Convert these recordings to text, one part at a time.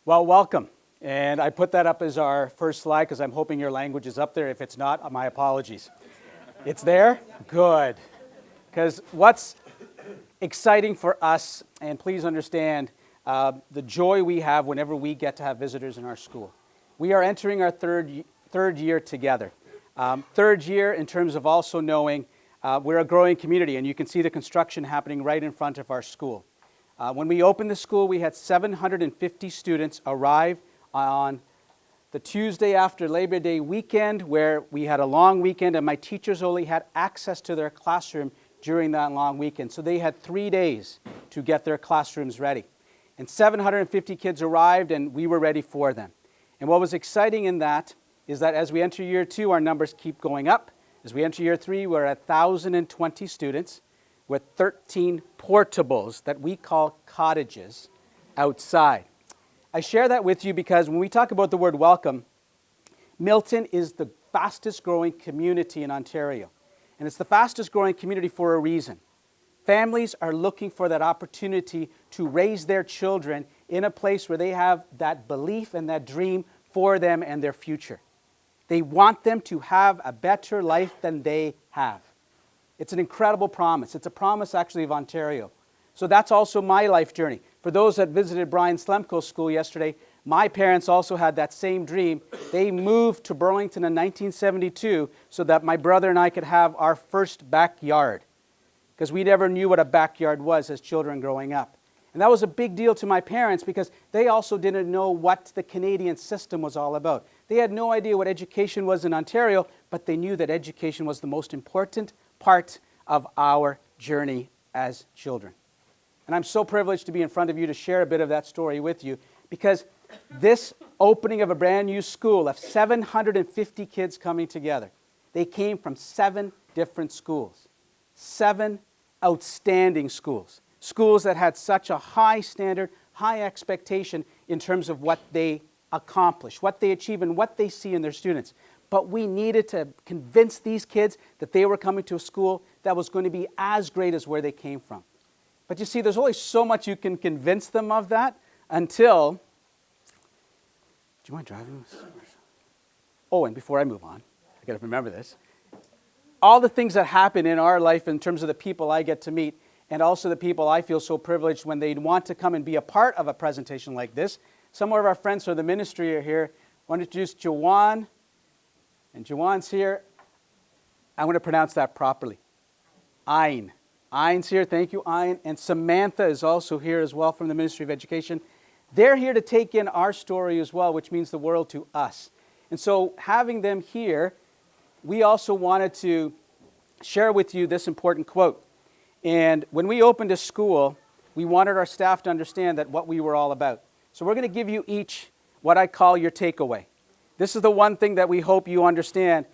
Well, welcome. And I put that up as our first slide because I'm hoping your language is up there. If it's not, my apologies. It's there? Good. Because what's exciting for us, and please understand the joy we have whenever we get to have visitors in our school. We are entering our third year together. Third year in terms of also knowing we're a growing community, and you can see the construction happening right in front of our school. When we opened the school, we had 750 students arrive on the Tuesday after Labor Day weekend, where we had a long weekend, and my teachers only had access to their classroom during that long weekend. So they had 3 days to get their classrooms ready. And 750 kids arrived, and we were ready for them. And what was exciting in that is that as we enter year 2, our numbers keep going up. As we enter year 3, we're at 1,020 students with 13 portables that we call cottages outside. I share that with you because when we talk about the word welcome, Milton is the fastest growing community in Ontario. And it's the fastest growing community for a reason. Families are looking for that opportunity to raise their children in a place where they have that belief and that dream for them and their future. They want them to have a better life than they have. It's an incredible promise. It's a promise actually of Ontario. So that's also my life journey. For those that visited Brian Slemko's school yesterday, my parents also had that same dream. They moved to Burlington in 1972 so that my brother and I could have our first backyard, because we never knew what a backyard was as children growing up. And that was a big deal to my parents because they also didn't know what the Canadian system was all about. They had no idea what education was in Ontario, but they knew that education was the most important part of our journey as children. And I'm so privileged to be in front of you to share a bit of that story with you, because this opening of a brand new school of 750 kids coming together, they came from 7 different schools, 7 outstanding schools, schools that had such a high standard, high expectation in terms of what they accomplish, what they achieve, and what they see in their students. But we needed to convince these kids that they were coming to a school that was going to be as great as where they came from. But you see, there's only so much you can convince them of that until... Do you mind driving this? Oh, and before I move on, I got to remember this. All the things that happen in our life in terms of the people I get to meet, and also the people I feel so privileged when they want to come and be a part of a presentation like this. Some of our friends from the ministry are here. I want to introduce Jawan. And Jawan's here. I want to pronounce that properly. Ayn. Ayn's here. Thank you, Ayn. And Samantha is also here as well from the Ministry of Education. They're here to take in our story as well, which means the world to us. And so having them here, we also wanted to share with you this important quote. And when we opened a school, we wanted our staff to understand that what we were all about. So we're going to give you each what I call your takeaway. This is the one thing that we hope you understand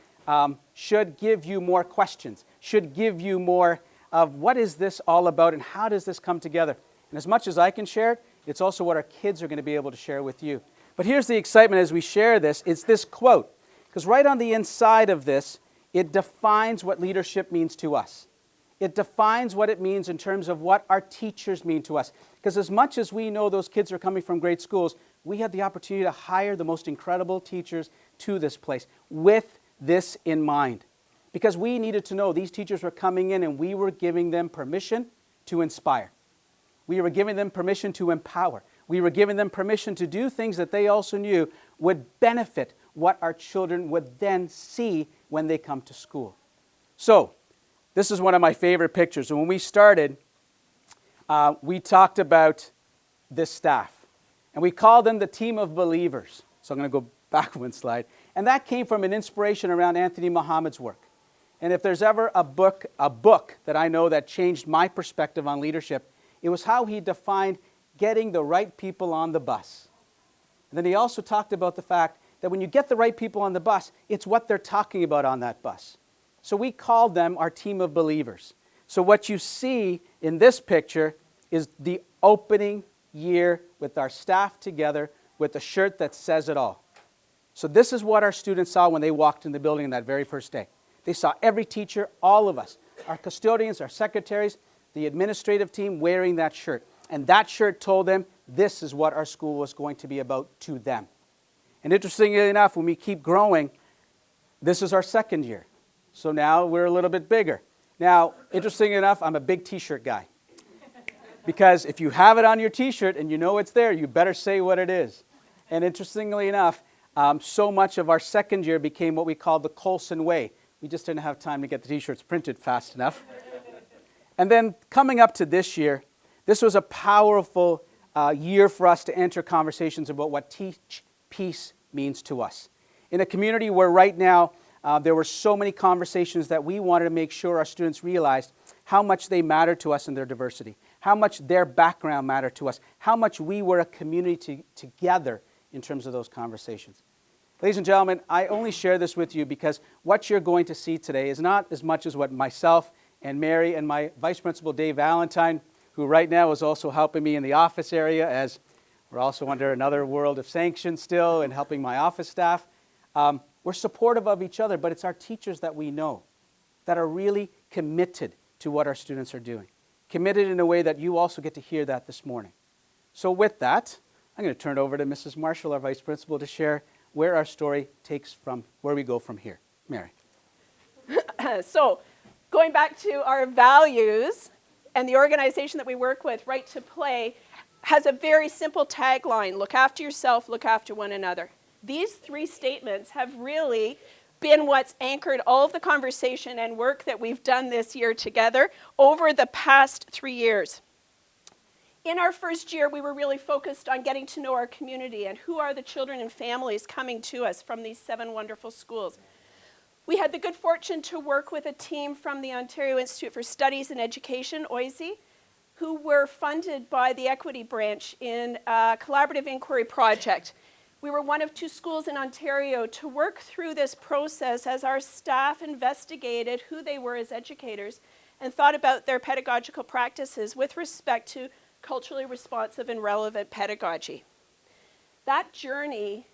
should give you more questions, should give you more of what is this all about and how does this come together. And as much as I can share it, it's also what our kids are going to be able to share with you. But here's the excitement as we share this. It's this quote. Because right on the inside of this, it defines what leadership means to us. It defines what it means in terms of what our teachers mean to us. Because as much as we know those kids are coming from great schools, we had the opportunity to hire the most incredible teachers to this place with this in mind. Because we needed to know these teachers were coming in and we were giving them permission to inspire. We were giving them permission to empower. We were giving them permission to do things that they also knew would benefit what our children would then see when they come to school. So, this is one of my favorite pictures. And when we started, we talked about this staff. And we called them the team of believers. So I'm going to go back one slide. And that came from an inspiration around Anthony Muhammad's work. And if there's ever a book that I know that changed my perspective on leadership, it was how he defined getting the right people on the bus. And then he also talked about the fact that when you get the right people on the bus, it's what they're talking about on that bus. So we called them our team of believers. So what you see in this picture is the opening year with our staff together with a shirt that says it all. So this is what our students saw when they walked in the building that very first day. They saw every teacher, all of us, our custodians, our secretaries, the administrative team wearing that shirt. And that shirt told them, this is what our school was going to be about to them. And interestingly enough, when we keep growing, this is our second year. So now we're a little bit bigger. Now, interestingly enough, I'm a big t-shirt guy. Because if you have it on your t-shirt and you know it's there, you better say what it is. And interestingly enough, so much of our second year became what we call the Coulson way. We just didn't have time to get the t-shirts printed fast enough. And then coming up to this year, this was a powerful year for us to enter conversations about what teach peace means to us. In a community where right now there were so many conversations that we wanted to make sure our students realized how much they matter to us in their diversity, how much their background mattered to us, how much we were a community together in terms of those conversations. Ladies and gentlemen, I only share this with you because what you're going to see today is not as much as what myself and Mary and my Vice Principal Dave Valentine, who right now is also helping me in the office area as we're also under another world of sanctions still and helping my office staff. We're supportive of each other, but it's our teachers that we know that are really committed to what our students are doing. Committed in a way that you also get to hear that this morning. So with that, I'm going to turn it over to Mrs. Marshall, our Vice Principal, to share where our story takes from, where we go from here. Mary. So going back to our values and the organization that we work with, Right to Play, has a very simple tagline: look after yourself, look after one another. These three statements have really been what's anchored all of the conversation and work that we've done this year together over the past 3 years. In our first year, we were really focused on getting to know our community and who are the children and families coming to us from these 7 wonderful schools. We had the good fortune to work with a team from the Ontario Institute for Studies and Education, OISE, who were funded by the Equity Branch in a collaborative inquiry project. We were one of 2 schools in Ontario to work through this process as our staff investigated who they were as educators and thought about their pedagogical practices with respect to culturally responsive and relevant pedagogy. That journey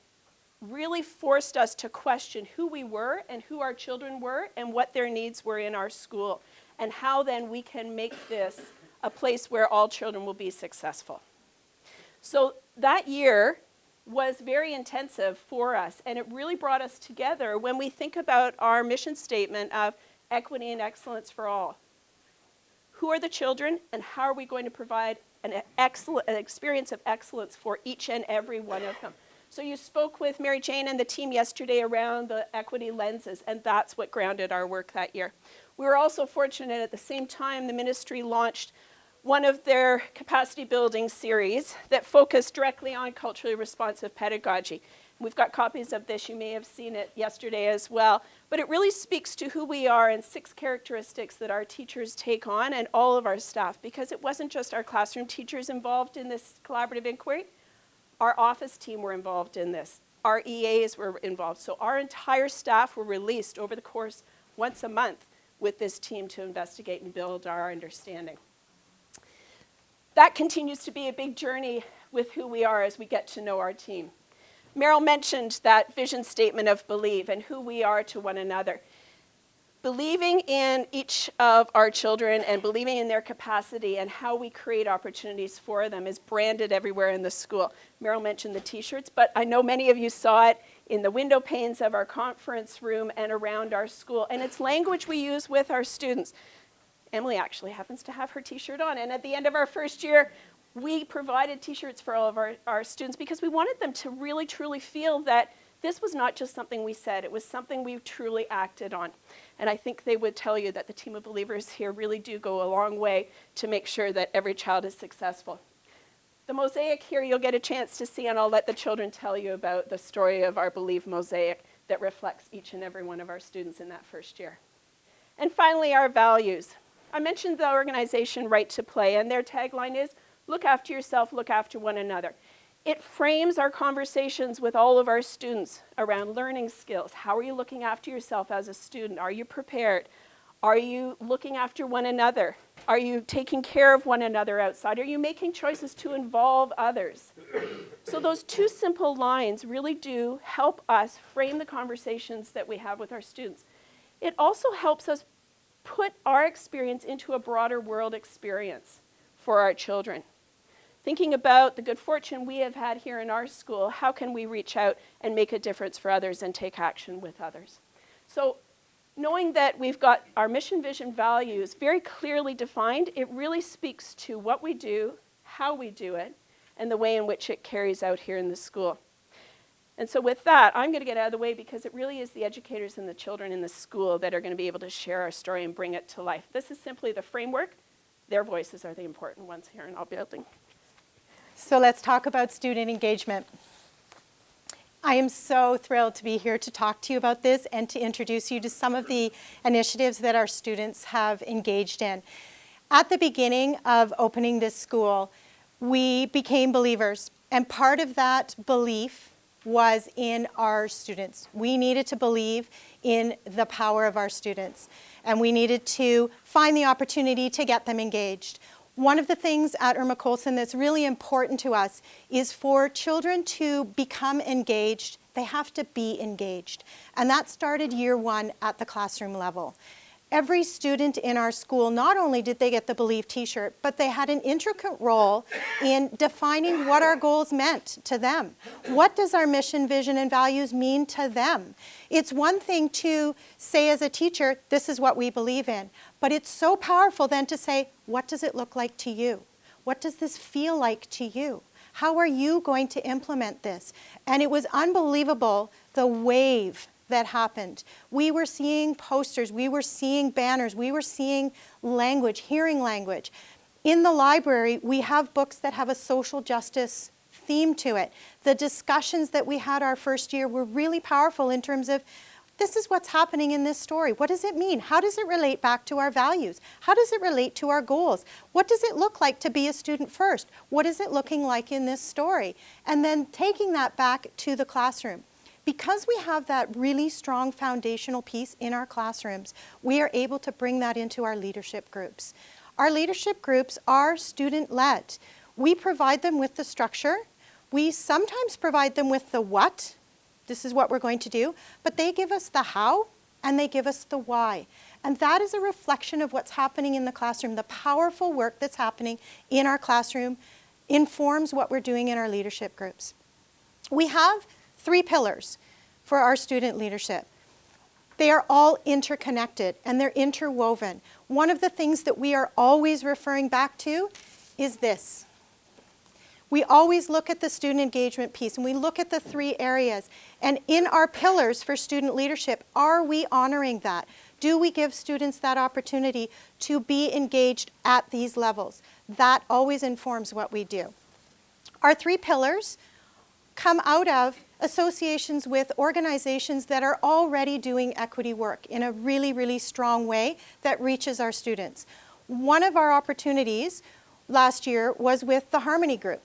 really forced us to question who we were and who our children were and what their needs were in our school, and how then we can make this a place where all children will be successful. So that year was very intensive for us, and it really brought us together when we think about our mission statement of equity and excellence for all. Who are the children, and how are we going to provide an experience of excellence for each and every one of them? So you spoke with Mary Jane and the team yesterday around the equity lenses, and that's what grounded our work that year. We were also fortunate at the same time the ministry launched one of their capacity building series that focused directly on culturally responsive pedagogy. We've got copies of this. You may have seen it yesterday as well. But it really speaks to who we are and 6 characteristics that our teachers take on and all of our staff, because it wasn't just our classroom teachers involved in this collaborative inquiry. Our office team were involved in this. Our EAs were involved. So our entire staff were released over the course once a month with this team to investigate and build our understanding. That continues to be a big journey with who we are as we get to know our team. Meryl mentioned that vision statement of believe and who we are to one another. Believing in each of our children and believing in their capacity and how we create opportunities for them is branded everywhere in the school. Meryl mentioned the t-shirts, but I know many of you saw it in the window panes of our conference room and around our school, and it's language we use with our students. Emily actually happens to have her t-shirt on, and at the end of our first year, we provided t-shirts for all of our students because we wanted them to really truly feel that this was not just something we said, it was something we truly acted on. And I think they would tell you that the team of believers here really do go a long way to make sure that every child is successful. The mosaic here you'll get a chance to see, and I'll let the children tell you about the story of our Believe mosaic that reflects each and every one of our students in that first year. And finally, our values. I mentioned the organization Right to Play, and their tagline is, look after yourself, look after one another. It frames our conversations with all of our students around learning skills. How are you looking after yourself as a student? Are you prepared? Are you looking after one another? Are you taking care of one another outside? Are you making choices to involve others? So those 2 simple lines really do help us frame the conversations that we have with our students. It also helps us put our experience into a broader world experience for our children. Thinking about the good fortune we have had here in our school, how can we reach out and make a difference for others and take action with others? So knowing that we've got our mission, vision, values very clearly defined, it really speaks to what we do, how we do it, and the way in which it carries out here in the school. And so with that, I'm going to get out of the way because it really is the educators and the children in the school that are going to be able to share our story and bring it to life. This is simply the framework. Their voices are the important ones here in our building. So let's talk about student engagement. I am so thrilled to be here to talk to you about this and to introduce you to some of the initiatives that our students have engaged in. At the beginning of opening this school, we became believers, and part of that belief was in our students. We needed to believe in the power of our students, and we needed to find the opportunity to get them engaged. One of the things at Irma Coulson that's really important to us is for children to become engaged, they have to be engaged. And that started year one at the classroom level. Every student in our school, not only did they get the Believe t-shirt, but they had an intricate role in defining what our goals meant to them. What does our mission, vision, and values mean to them? It's one thing to say as a teacher, this is what we believe in, but it's so powerful then to say, what does it look like to you? What does this feel like to you? How are you going to implement this? And it was unbelievable, the wave that happened. We were seeing posters, we were seeing banners, we were seeing language, hearing language. In the library, we have books that have a social justice theme to it. The discussions that we had our first year were really powerful in terms of, this is what's happening in this story. What does it mean? How does it relate back to our values? How does it relate to our goals? What does it look like to be a student first? What is it looking like in this story? And then taking that back to the classroom. Because we have that really strong foundational piece in our classrooms, we are able to bring that into our leadership groups. Our leadership groups are student-led. We provide them with the structure. We sometimes provide them with the what. This is what we're going to do. But they give us the how and they give us the why. And that is a reflection of what's happening in the classroom. The powerful work that's happening in our classroom informs what we're doing in our leadership groups. We have 3 pillars for our student leadership. They are all interconnected and they're interwoven. One of the things that we are always referring back to is this. We always look at the student engagement piece and we look at the 3 areas. And in our pillars for student leadership, are we honoring that? Do we give students that opportunity to be engaged at these levels? That always informs what we do. Our 3 pillars come out of associations with organizations that are already doing equity work in a really, really strong way that reaches our students. One of our opportunities last year was with the Harmony Group.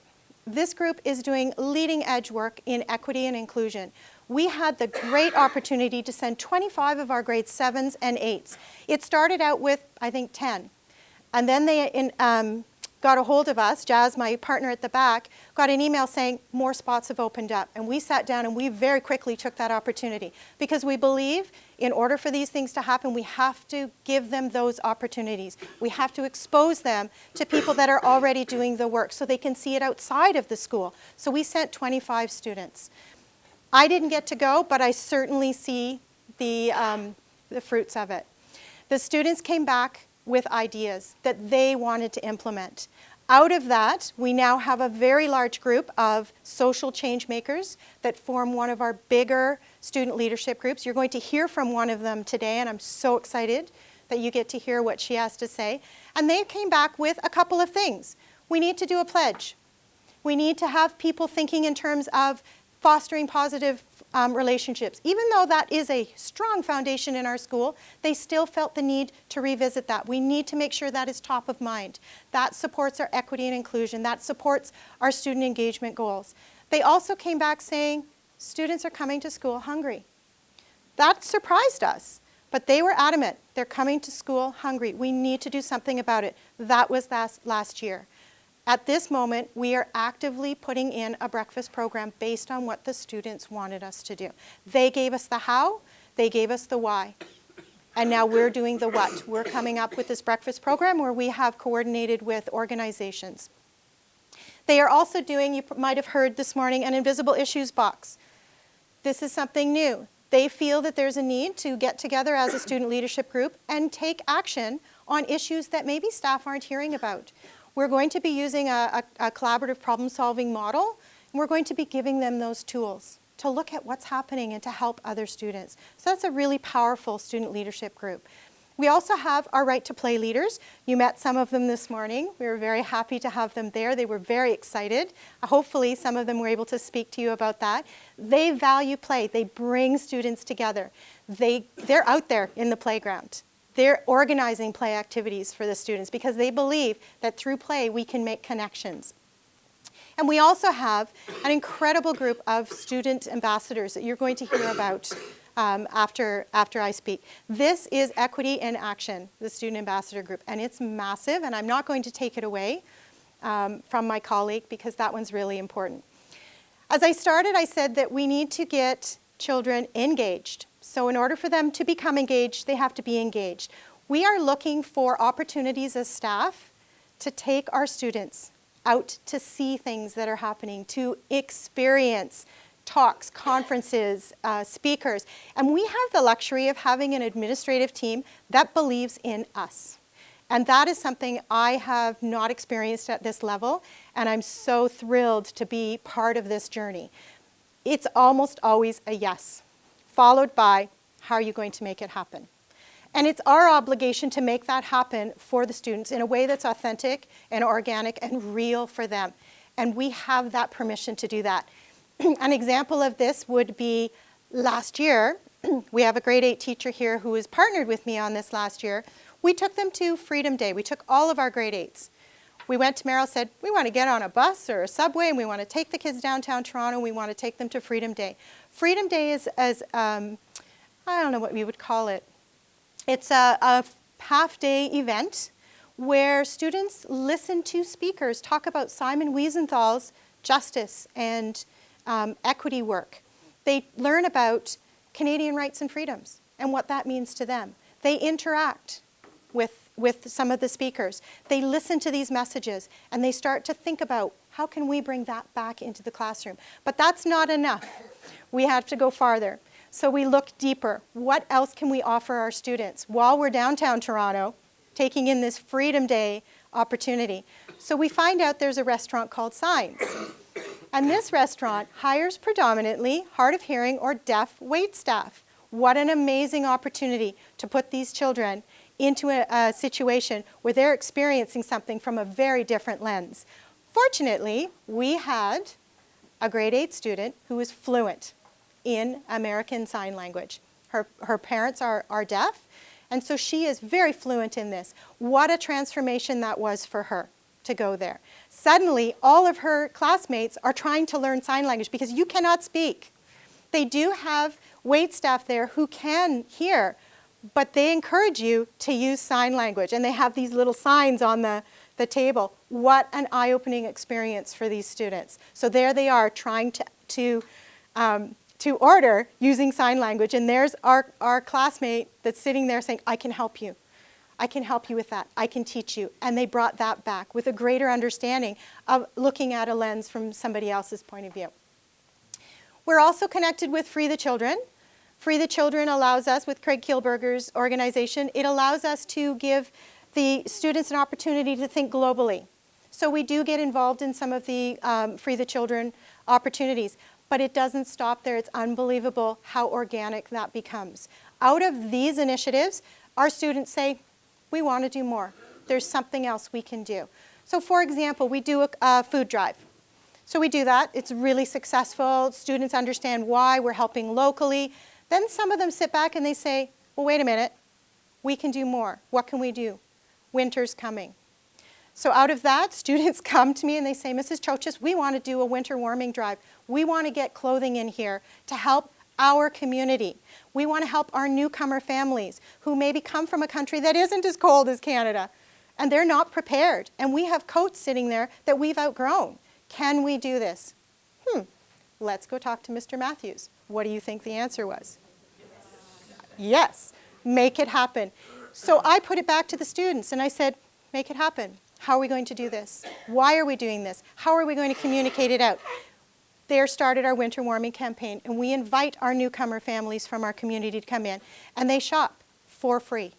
This group is doing leading edge work in equity and inclusion. We had the great opportunity to send 25 of our grade 7s and 8s. It started out with, I think, 10. And then they got a hold of us, Jazz, my partner at the back, got an email saying more spots have opened up. And we sat down and we very quickly took that opportunity because we believe in order for these things to happen, we have to give them those opportunities. We have to expose them to people that are already doing the work so they can see it outside of the school. So we sent 25 students. I didn't get to go, but I certainly see the fruits of it. The students came back with ideas that they wanted to implement. Out of that, we now have a very large group of social change makers that form one of our bigger student leadership groups. You're going to hear from one of them today, and I'm so excited that you get to hear what she has to say. And they came back with a couple of things. We need to do a pledge. We need to have people thinking in terms of fostering positive relationships. Even though that is a strong foundation in our school, they still felt the need to revisit that. We need to make sure that is top of mind. That supports our equity and inclusion. That supports our student engagement goals. They also came back saying, students are coming to school hungry. That surprised us, but they were adamant. They're coming to school hungry. We need to do something about it. That was last year. At this moment, we are actively putting in a breakfast program based on what the students wanted us to do. They gave us the how, they gave us the why. And now we're doing the what. We're coming up with this breakfast program where we have coordinated with organizations. They are also doing, you might have heard this morning, an invisible issues box. This is something new. They feel that there's a need to get together as a student leadership group and take action on issues that maybe staff aren't hearing about. We're going to be using a collaborative problem-solving model, and we're going to be giving them those tools to look at what's happening and to help other students. So that's a really powerful student leadership group. We also have our Right to Play leaders. You met some of them this morning. We were very happy to have them there. They were very excited. Hopefully some of them were able to speak to you about that. They value play. They bring students together. They're out there in the playground. They're organizing play activities for the students because they believe that through play we can make connections. And we also have an incredible group of student ambassadors that you're going to hear about after I speak. This is Equity in Action, the Student Ambassador Group, and it's massive, and I'm not going to take it away from my colleague because that one's really important. As I started, I said that we need to get children engaged. So in order for them to become engaged, they have to be engaged. We are looking for opportunities as staff to take our students out to see things that are happening, to experience talks, conferences, speakers. And we have the luxury of having an administrative team that believes in us. And that is something I have not experienced at this level, and I'm so thrilled to be part of this journey. It's almost always a yes, followed by, how are you going to make it happen? And it's our obligation to make that happen for the students in a way that's authentic and organic and real for them. And we have that permission to do that. An example of this would be last year. We have a grade 8 teacher here who has partnered with me on this last year. We took them to Freedom Day. We took all of our grade 8s. We went to Merrill, said, we want to get on a bus or a subway and we want to take the kids downtown Toronto. We want to take them to Freedom Day. Freedom Day is, I don't know what we would call it. It's a half-day event where students listen to speakers talk about Simon Wiesenthal's justice and equity work. They learn about Canadian rights and freedoms and what that means to them. They interact with some of the speakers. They listen to these messages and they start to think about how can we bring that back into the classroom. But that's not enough. We have to go farther. So we look deeper. What else can we offer our students while we're downtown Toronto, taking in this Freedom Day opportunity? So we find out there's a restaurant called Signs. And this restaurant hires predominantly hard of hearing or deaf wait staff. What an amazing opportunity to put these children into a situation where they're experiencing something from a very different lens. Fortunately, we had a grade 8 student who was fluent in American Sign Language. Her parents are deaf, and so she is very fluent in this. What a transformation that was for her to go there. Suddenly, all of her classmates are trying to learn sign language because you cannot speak. They do have wait staff there who can hear, but they encourage you to use sign language, and they have these little signs on the table. What an eye-opening experience for these students. So there they are trying to order using sign language, and there's our classmate that's sitting there saying, I can help you. I can help you with that. I can teach you. And they brought that back with a greater understanding of looking at a lens from somebody else's point of view. We're also connected with Free the Children. Free the Children allows us, with Craig Kielberger's organization, it allows us to give the students an opportunity to think globally. So we do get involved in some of the Free the Children opportunities. But it doesn't stop there. It's unbelievable how organic that becomes. Out of these initiatives, our students say, we want to do more. There's something else we can do. So for example, we do a food drive. So we do that. It's really successful. Students understand why. We're helping locally. Then some of them sit back and they say, well, wait a minute. We can do more. What can we do? Winter's coming. So out of that, students come to me and they say, Mrs. Chochis, we want to do a winter warming drive. We want to get clothing in here to help our community. We want to help our newcomer families who maybe come from a country that isn't as cold as Canada, and they're not prepared. And we have coats sitting there that we've outgrown. Can we do this? Let's go talk to Mr. Matthews. What do you think the answer was? Yes, make it happen. So I put it back to the students and I said, make it happen. How are we going to do this? Why are we doing this? How are we going to communicate it out? There started our winter warming campaign, and we invite our newcomer families from our community to come in, and they shop for free.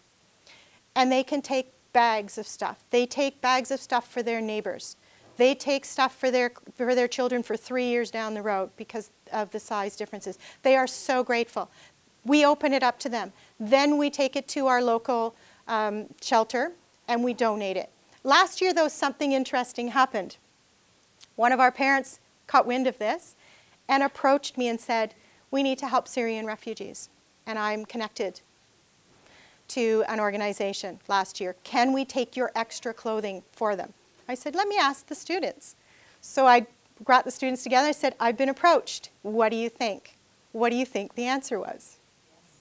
And they can take bags of stuff. They take bags of stuff for their neighbors. They take stuff for their children for 3 years down the road because of the size differences. They are so grateful. We open it up to them. Then we take it to our local shelter, and we donate it. Last year, though, something interesting happened. One of our parents caught wind of this and approached me and said, we need to help Syrian refugees. And I'm connected to an organization last year. Can we take your extra clothing for them? I said, let me ask the students. So I brought the students together. I said, I've been approached. What do you think? What do you think the answer was?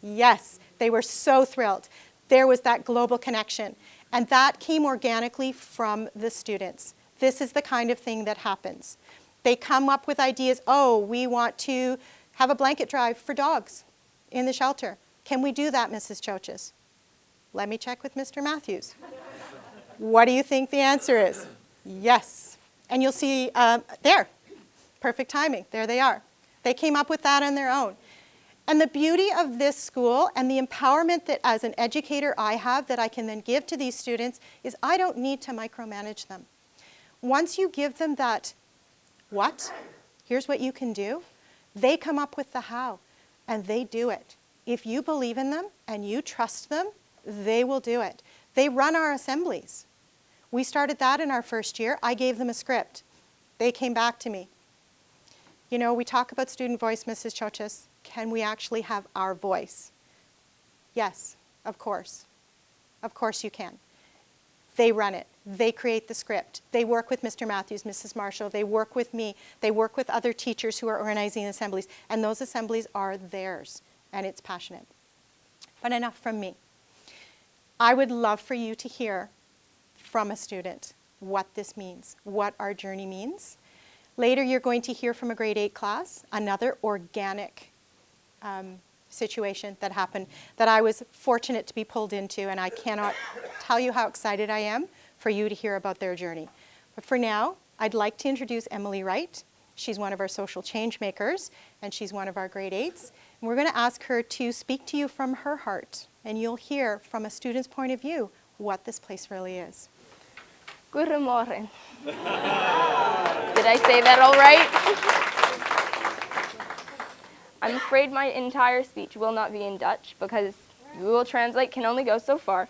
Yes. They were so thrilled. There was that global connection. And that came organically from the students. This is the kind of thing that happens. They come up with ideas. Oh, we want to have a blanket drive for dogs in the shelter. Can we do that, Mrs. Choches? Let me check with Mr. Matthews. What do you think the answer is? Yes. And you'll see there, perfect timing. There they are. They came up with that on their own. And the beauty of this school and the empowerment that as an educator I have that I can then give to these students is I don't need to micromanage them. Once you give them that what, here's what you can do, they come up with the how, and they do it. If you believe in them and you trust them, they will do it. They run our assemblies. We started that in our first year. I gave them a script. They came back to me. You know, we talk about student voice, Mrs. Choches. Can we actually have our voice? Yes, of course. Of course you can. They run it. They create the script. They work with Mr. Matthews, Mrs. Marshall. They work with me. They work with other teachers who are organizing assemblies. And those assemblies are theirs. And it's passionate. But enough from me. I would love for you to hear from a student what this means, what our journey means. Later, you're going to hear from a grade 8 class, another organic situation that happened that I was fortunate to be pulled into, and I cannot tell you how excited I am for you to hear about their journey. But for now, I'd like to introduce Emily Wright. She's one of our social change makers, and she's one of our grade 8s. And we're going to ask her to speak to you from her heart, and you'll hear from a student's point of view what this place really is. Guten Morgen. Did I say that all right? I'm afraid my entire speech will not be in Dutch because Google Translate can only go so far.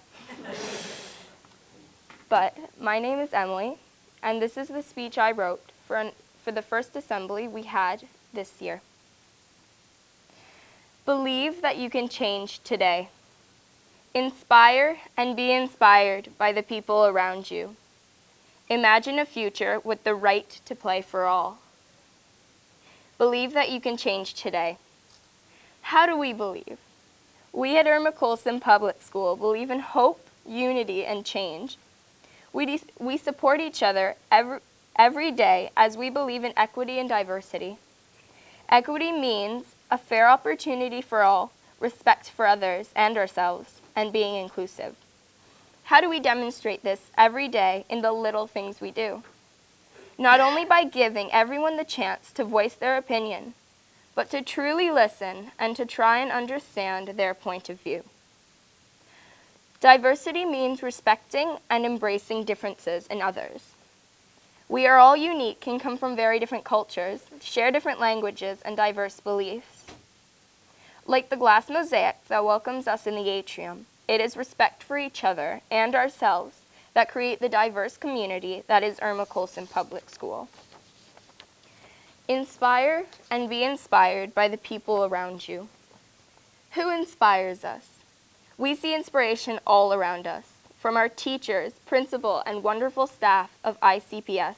But my name is Emily, and this is the speech I wrote for the first assembly we had this year. Believe that you can change today. Inspire and be inspired by the people around you. Imagine a future with the right to play for all. Believe that you can change today. How do we believe? We at Irma Coulson Public School believe in hope, unity, and change. We support each other every day as we believe in equity and diversity. Equity means a fair opportunity for all, respect for others and ourselves, and being inclusive. How do we demonstrate this every day in the little things we do? Not only by giving everyone the chance to voice their opinion, but to truly listen and to try and understand their point of view. Diversity means respecting and embracing differences in others. We are all unique and come from very different cultures, share different languages and diverse beliefs. Like the glass mosaic that welcomes us in the atrium, it is respect for each other and ourselves that create the diverse community that is Irma Coulson Public School. Inspire and be inspired by the people around you. Who inspires us? We see inspiration all around us, from our teachers, principal, and wonderful staff of ICPS,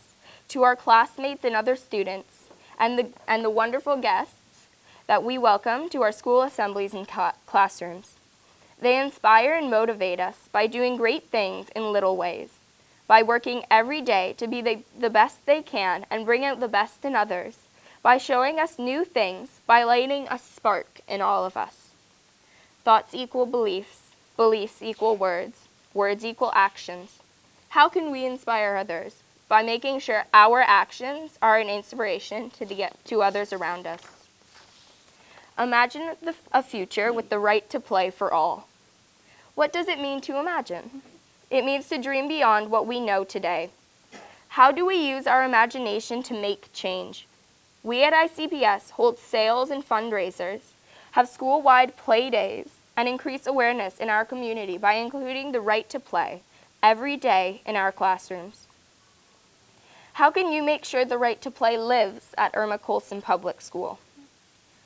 to our classmates and other students, and the wonderful guests that we welcome to our school assemblies and classrooms. They inspire and motivate us by doing great things in little ways, by working every day to be the best they can and bring out the best in others, by showing us new things, by lighting a spark in all of us. Thoughts equal beliefs, beliefs equal words, words equal actions. How can we inspire others? By making sure our actions are an inspiration to others around us. Imagine a future with the right to play for all. What does it mean to imagine? It means to dream beyond what we know today. How do we use our imagination to make change? We at ICPS hold sales and fundraisers, have school-wide play days, and increase awareness in our community by including the right to play every day in our classrooms. How can you make sure the right to play lives at Irma Coulson Public School?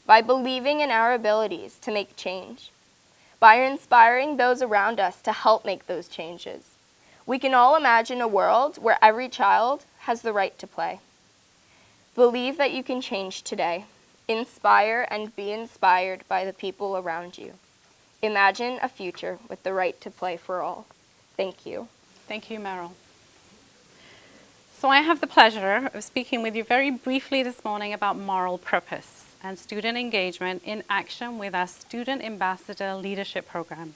By believing in our abilities to make change. By inspiring those around us to help make those changes. We can all imagine a world where every child has the right to play. Believe that you can change today. Inspire and be inspired by the people around you. Imagine a future with the right to play for all. Thank you. Thank you, Meryl. So I have the pleasure of speaking with you very briefly this morning about moral purpose and student engagement in action with our Student Ambassador Leadership Program.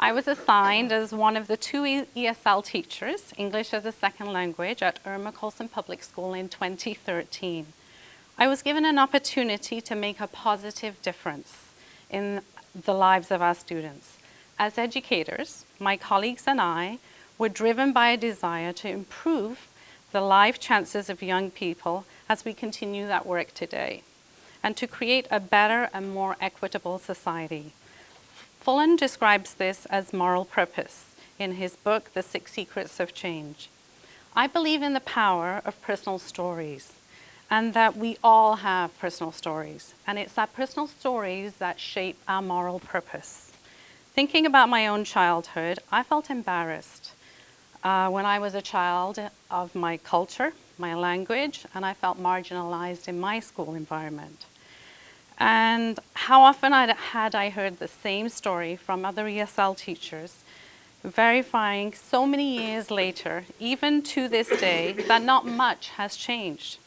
I was assigned as one of the 2 ESL teachers, English as a second language, at Irma Coulson Public School in 2013. I was given an opportunity to make a positive difference in the lives of our students. As educators, my colleagues and I were driven by a desire to improve the life chances of young people as we continue that work today, and to create a better and more equitable society. Fullen describes this as moral purpose in his book, The 6 Secrets of Change. I believe in the power of personal stories, and that we all have personal stories, and it's our personal stories that shape our moral purpose. Thinking about my own childhood, I felt embarrassed when I was a child of my culture, my language, and I felt marginalized in my school environment. And how often had I heard the same story from other ESL teachers, verifying so many years later, even to this day, that not much has changed,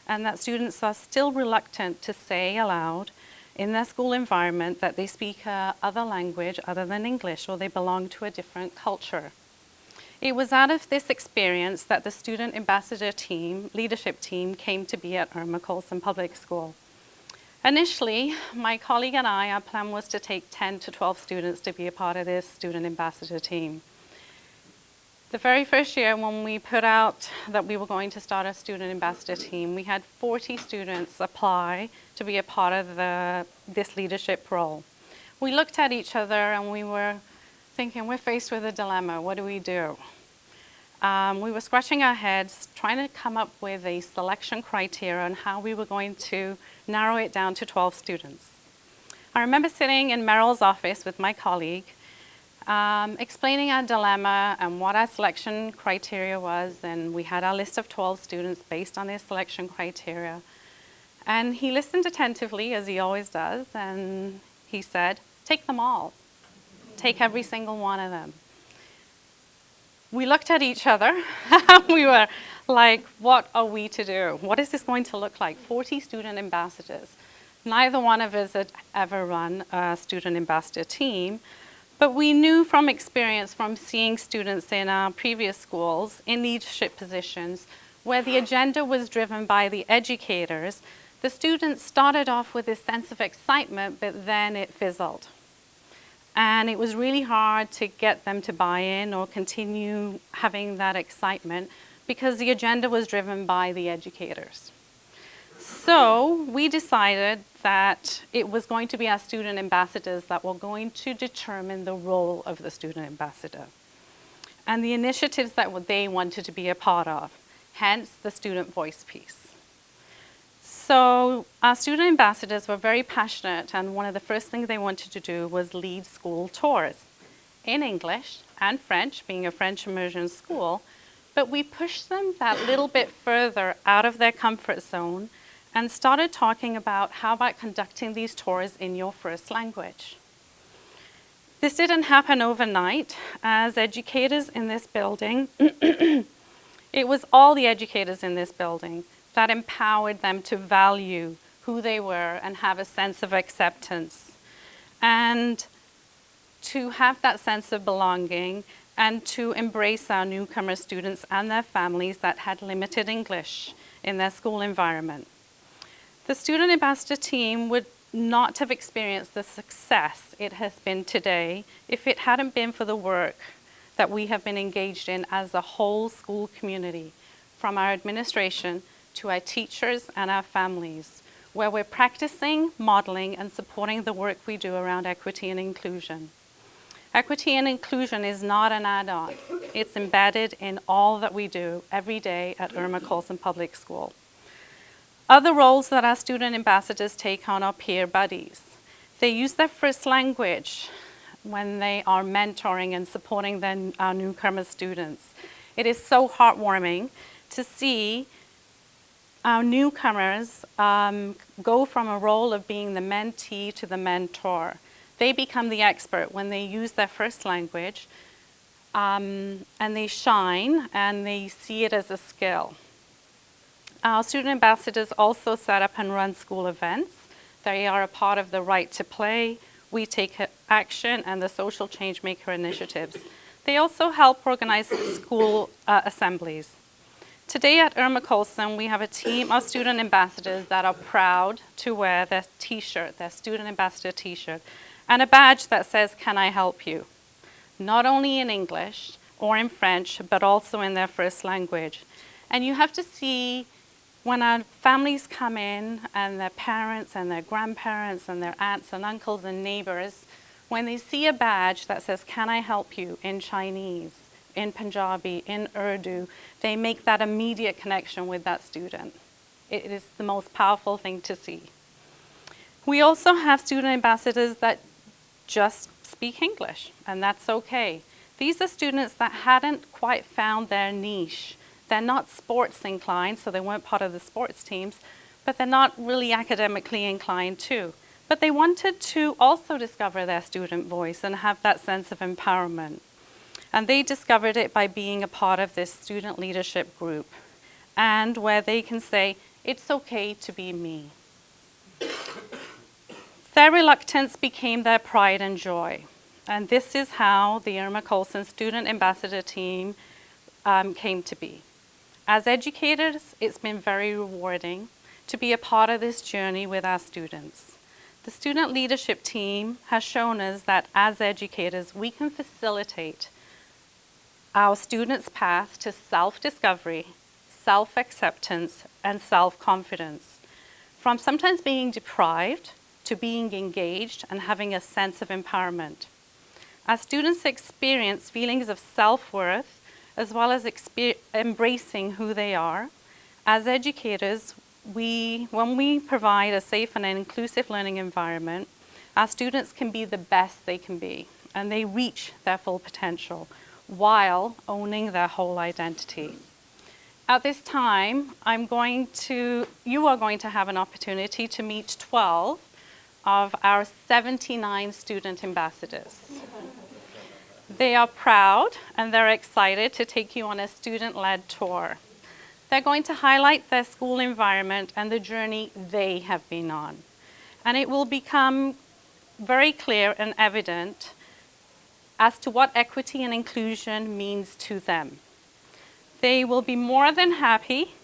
and that students are still reluctant to say aloud in their school environment that they speak other language other than English, or they belong to a different culture. It was out of this experience that the Student Ambassador team, leadership team, came to be at Irma Coulson Public School. Initially, my colleague and I, our plan was to take 10 to 12 students to be a part of this Student Ambassador team. The very first year when we put out that we were going to start a Student Ambassador team, we had 40 students apply to be a part of this leadership role. We looked at each other and we were thinking, we're faced with a dilemma. What do we do? We were scratching our heads, trying to come up with a selection criteria on how we were going to narrow it down to 12 students. I remember sitting in Meryl's office with my colleague, explaining our dilemma and what our selection criteria was, and we had our list of 12 students based on their selection criteria. And he listened attentively, as he always does, and he said, take them all. Take every single one of them. We looked at each other, we were like, what are we to do? What is this going to look like? 40 student ambassadors. Neither one of us had ever run a student ambassador team, but we knew from experience from seeing students in our previous schools in leadership positions where the agenda was driven by the educators, the students started off with this sense of excitement, but then it fizzled. And it was really hard to get them to buy in or continue having that excitement because the agenda was driven by the educators. So we decided that it was going to be our student ambassadors that were going to determine the role of the student ambassador and the initiatives that they wanted to be a part of, hence the student voice piece. So our student ambassadors were very passionate, and one of the first things they wanted to do was lead school tours in English and French, being a French immersion school, but we pushed them that little bit further out of their comfort zone and started talking about how about conducting these tours in your first language. This didn't happen overnight. As educators in this building, it was all the educators in this building that empowered them to value who they were and have a sense of acceptance and to have that sense of belonging and to embrace our newcomer students and their families that had limited English in their school environment. The Student Ambassador team would not have experienced the success it has been today if it hadn't been for the work that we have been engaged in as a whole school community, from our administration to our teachers and our families, where we're practicing, modeling, and supporting the work we do around equity and inclusion. Equity and inclusion is not an add-on. It's embedded in all that we do every day at Irma Coulson Public School. Other roles that our student ambassadors take on are peer buddies. They use their first language when they are mentoring and supporting our newcomer students. It is so heartwarming to see our newcomers go from a role of being the mentee to the mentor. They become the expert when they use their first language, and they shine and they see it as a skill. Our student ambassadors also set up and run school events. They are a part of the Right to Play, We Take Action, and the Social Change Maker initiatives. They also help organize school assemblies. Today at Irma Coulson, we have a team of student ambassadors that are proud to wear their t-shirt, their student ambassador t-shirt, and a badge that says, "Can I help you?" Not only in English or in French, but also in their first language. And you have to see when our families come in and their parents and their grandparents and their aunts and uncles and neighbors, when they see a badge that says, "Can I help you?" in Chinese, in Punjabi, in Urdu, they make that immediate connection with that student. It is the most powerful thing to see. We also have student ambassadors that just speak English, and that's okay. These are students that hadn't quite found their niche. They're not sports inclined, so they weren't part of the sports teams, but they're not really academically inclined too. But they wanted to also discover their student voice and have that sense of empowerment. And they discovered it by being a part of this student leadership group, and where they can say, "It's okay to be me." Their reluctance became their pride and joy. And this is how the Irma Coulson Student Ambassador team came to be. As educators, it's been very rewarding to be a part of this journey with our students. The student leadership team has shown us that as educators, we can facilitate our students' path to self-discovery, self-acceptance, and self-confidence, from sometimes being deprived to being engaged and having a sense of empowerment. Our students experience feelings of self-worth as well as embracing who they are. As educators, when we provide a safe and an inclusive learning environment, our students can be the best they can be, and they reach their full potential while owning their whole identity. At this time, you are going to have an opportunity to meet 12 of our 79 student ambassadors. They are proud and they're excited to take you on a student-led tour. They're going to highlight their school environment and the journey they have been on. And it will become very clear and evident as to what equity and inclusion means to them. They will be more than happy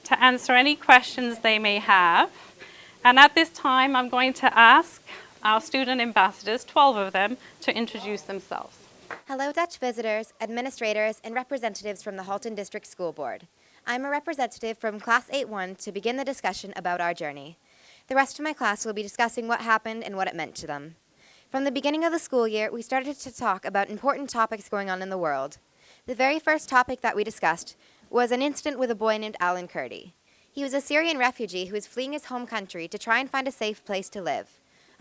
to answer any questions they may have. And at this time, I'm going to ask our student ambassadors, 12 of them, to introduce themselves. Hello, Dutch visitors, administrators, and representatives from the Halton District School Board. I'm a representative from Class 8-1 to begin the discussion about our journey. The rest of my class will be discussing what happened and what it meant to them. From the beginning of the school year, we started to talk about important topics going on in the world. The very first topic that we discussed was an incident with a boy named Alan Kurdi. He was a Syrian refugee who was fleeing his home country to try and find a safe place to live.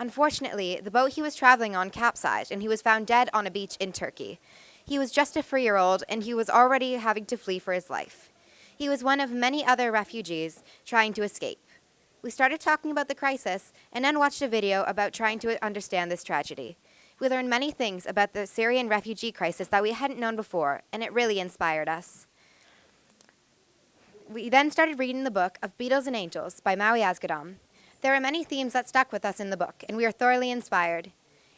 Unfortunately, the boat he was traveling on capsized, and he was found dead on a beach in Turkey. He was just a 3-year-old, and he was already having to flee for his life. He was one of many other refugees trying to escape. We started talking about the crisis, and then watched a video about trying to understand this tragedy. We learned many things about the Syrian refugee crisis that we hadn't known before, and it really inspired us. We then started reading the book of Beetles and Angels by Maui Asgadam. There are many themes that stuck with us in the book, and we are thoroughly inspired.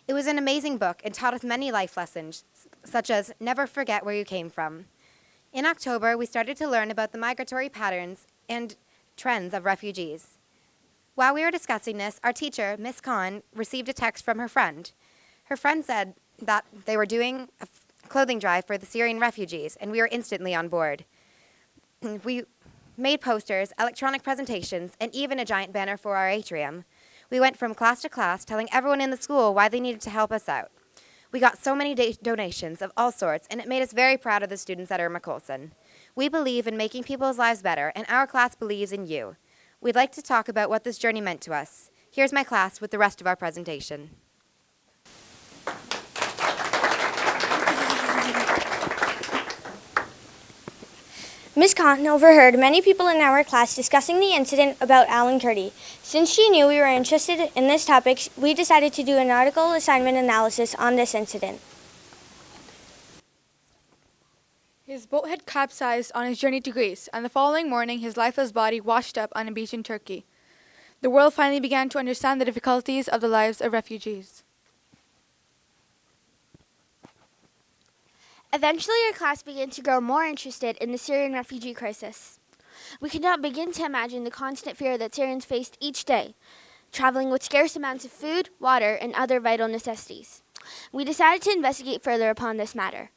It was an amazing book and taught us many life lessons, such as never forget where you came from. In October, we started to learn about the migratory patterns and trends of refugees. While we were discussing this, our teacher, Miss Khan, received a text from her friend. Her friend said that they were doing a clothing drive for the Syrian refugees, and we were instantly on board. We made posters, electronic presentations, and even a giant banner for our atrium. We went from class to class, telling everyone in the school why they needed to help us out. We got so many donations of all sorts, and it made us very proud of the students at Irma Coulson. We believe in making people's lives better, and our class believes in you. We'd like to talk about what this journey meant to us. Here's my class with the rest of our presentation. Miss Cotton overheard many people in our class discussing the incident about Alan Kurdi. Since she knew we were interested in this topic, we decided to do an article assignment analysis on this incident. His boat had capsized on his journey to Greece, and the following morning his lifeless body washed up on a beach in Turkey. The world finally began to understand the difficulties of the lives of refugees. Eventually, our class began to grow more interested in the Syrian refugee crisis. We could not begin to imagine the constant fear that Syrians faced each day, traveling with scarce amounts of food, water, and other vital necessities. We decided to investigate further upon this matter.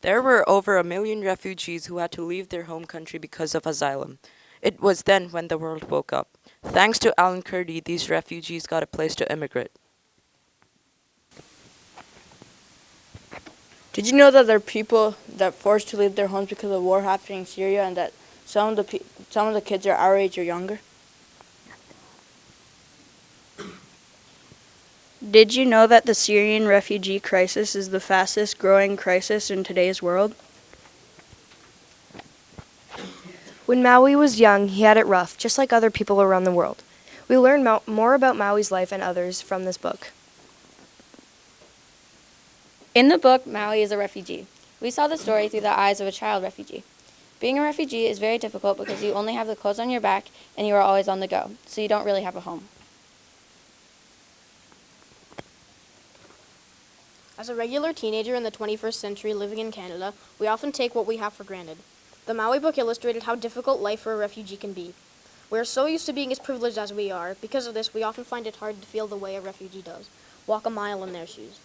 There were over 1 million refugees who had to leave their home country because of asylum. It was then when the world woke up. Thanks to Alan Kurdi, these refugees got a place to immigrate. Did you know that there are people that are forced to leave their homes because of war happening in Syria, and that some of the kids are our age or younger? Did you know that the Syrian refugee crisis is the fastest growing crisis in today's world? When Maui was young, he had it rough, just like other people around the world. We learn more about Maui's life and others from this book. In the book, Maui is a refugee. We saw the story through the eyes of a child refugee. Being a refugee is very difficult because you only have the clothes on your back and you are always on the go, so you don't really have a home. As a regular teenager in the 21st century living in Canada, we often take what we have for granted. The Maui book illustrated how difficult life for a refugee can be. We are so used to being as privileged as we are. Because of this, we often find it hard to feel the way a refugee does, walk a mile in their shoes.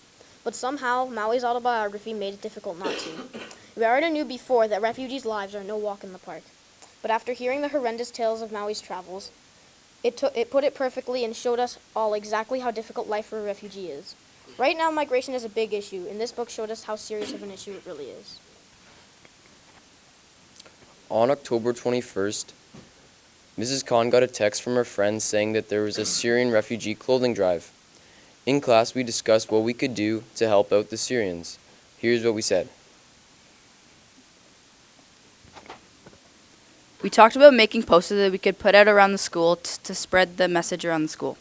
But somehow, Maui's autobiography made it difficult not to. We already knew before that refugees' lives are no walk in the park. But after hearing the horrendous tales of Maui's travels, it put it perfectly and showed us all exactly how difficult life for a refugee is. Right now, migration is a big issue, and this book showed us how serious of an issue it really is. On October 21st, Mrs. Khan got a text from her friend saying that there was a Syrian refugee clothing drive. In class, we discussed what we could do to help out the Syrians. Here's what we said. We talked about making posters that we could put out around the school to spread the message around the school.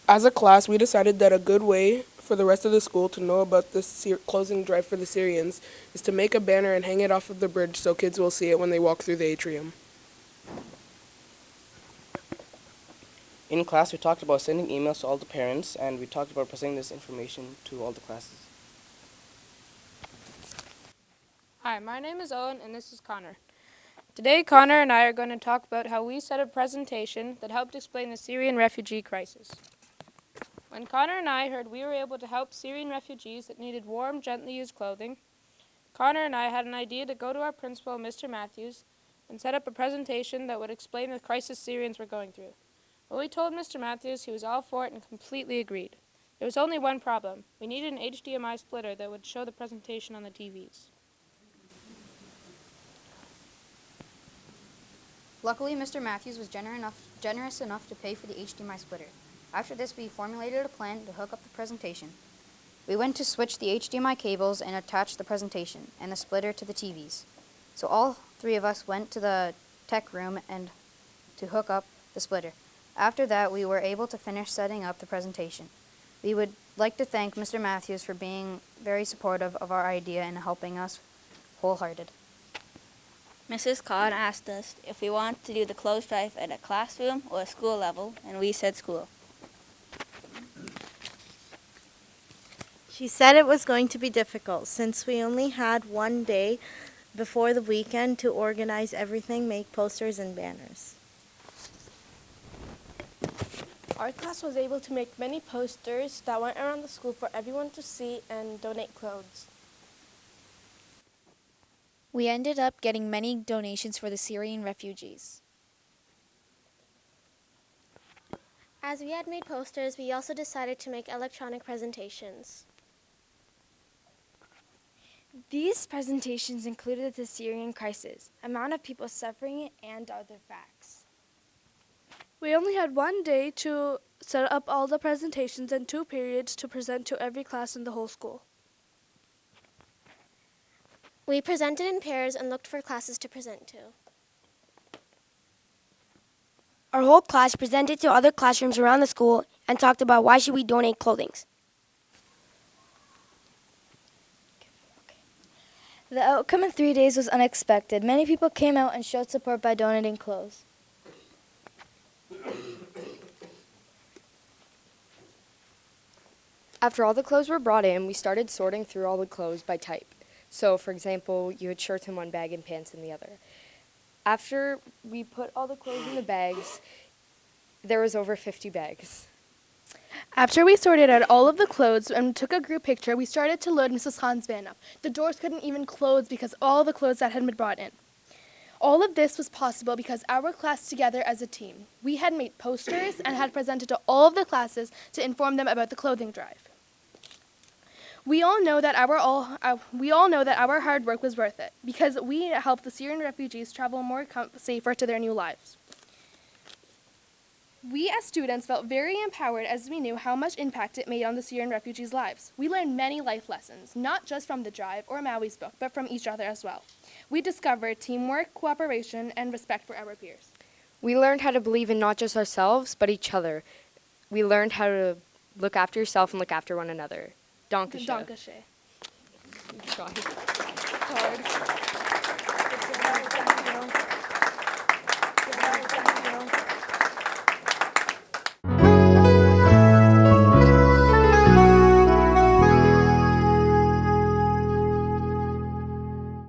As a class, we decided that a good way for the rest of the school to know about the clothing drive for the Syrians is to make a banner and hang it off of the bridge so kids will see it when they walk through the atrium. In class, we talked about sending emails to all the parents, and we talked about presenting this information to all the classes. Hi, my name is Owen, and this is Connor. Today, Connor and I are going to talk about how we set a presentation that helped explain the Syrian refugee crisis. When Connor and I heard we were able to help Syrian refugees that needed warm, gently used clothing, Connor and I had an idea to go to our principal, Mr. Matthews, and set up a presentation that would explain the crisis Syrians were going through. When we told Mr. Matthews, he was all for it and completely agreed. There was only one problem. We needed an HDMI splitter that would show the presentation on the TVs. Luckily, Mr. Matthews was generous enough to pay for the HDMI splitter. After this, we formulated a plan to hook up the presentation. We went to switch the HDMI cables and attach the presentation and the splitter to the TVs. So all three of us went to the tech room and to hook up the splitter. After that, we were able to finish setting up the presentation. We would like to thank Mr. Matthews for being very supportive of our idea and helping us wholehearted. Mrs. Khan asked us if we wanted to do the clothes drive at a classroom or a school level, and we said school. She said it was going to be difficult since we only had one day before the weekend to organize everything, make posters and banners. Our class was able to make many posters that went around the school for everyone to see and donate clothes. We ended up getting many donations for the Syrian refugees. As we had made posters, we also decided to make electronic presentations. These presentations included the Syrian crisis, amount of people suffering, and other facts. We only had one day to set up all the presentations and 2 periods to present to every class in the whole school. We presented in pairs and looked for classes to present to. Our whole class presented to other classrooms around the school and talked about why should we donate clothing. The outcome in 3 days was unexpected. Many people came out and showed support by donating clothes. After all the clothes were brought in, we started sorting through all the clothes by type. So, for example, you had shirts in one bag and pants in the other. After we put all the clothes in the bags, there was over 50 bags. After we sorted out all of the clothes and took a group picture, we started to load Mrs. Khan's van up. The doors couldn't even close because of all the clothes that had been brought in. All of this was possible because our class together as a team. We had made posters and had presented to all of the classes to inform them about the clothing drive. We all know that our hard work was worth it because we helped the Syrian refugees travel more safer to their new lives. We as students felt very empowered as we knew how much impact it made on the Syrian refugees' lives. We learned many life lessons, not just from the drive or Maui's book, but from each other as well. We discovered teamwork, cooperation, and respect for our peers. We learned how to believe in not just ourselves, but each other. We learned how to look after yourself and look after one another. Danke schön. Danke schön. Try. Hard.